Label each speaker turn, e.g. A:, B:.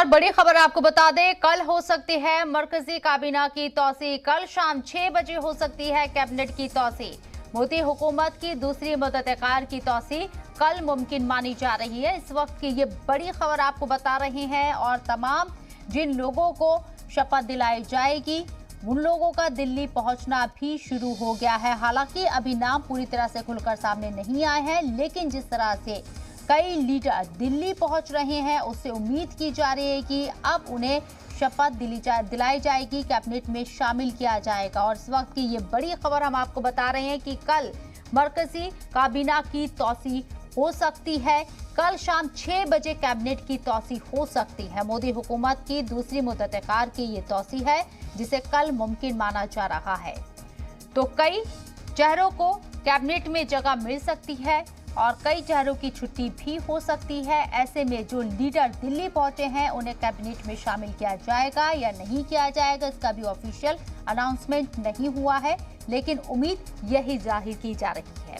A: और बड़ी खबर आपको बता दें, कल हो सकती है मरकजी काबीना की तौसी। कल शाम 6 बजे हो सकती है कैबिनेट की तौसी। मोदी हुकूमत की दूसरी मुद्दत-ए-कार की तौसी कल मुमकिन मानी जा रही है। इस वक्त की ये बड़ी खबर आपको बता रहे हैं और तमाम जिन लोगों को शपथ दिलाई जाएगी उन लोगों का दिल्ली पहुंचना भी शुरू हो गया है। हालांकि अभी नाम पूरी तरह से खुलकर सामने नहीं आए हैं, लेकिन जिस तरह से कई लीडर दिल्ली पहुंच रहे हैं उससे उम्मीद की जा रही है कि अब उन्हें शपथ दिलाई जाएगी, कैबिनेट में शामिल किया जाएगा। और इस वक्त की ये बड़ी खबर हम आपको बता रहे हैं कि कल मरकजी काबीना की तौसी हो सकती है। कल शाम 6 बजे कैबिनेट की तौसी हो सकती है। मोदी हुकूमत की दूसरी मुद्दत-ए-कार की ये तौसी है जिसे कल मुमकिन माना जा रहा है। तो कई चेहरों को कैबिनेट में जगह मिल सकती है और कई चेहरों की छुट्टी भी हो सकती है। ऐसे में जो लीडर दिल्ली पहुंचे हैं उन्हें कैबिनेट में शामिल किया जाएगा या नहीं किया जाएगा, इसका भी ऑफिशियल अनाउंसमेंट नहीं हुआ है, लेकिन उम्मीद यही जाहिर की जा रही है।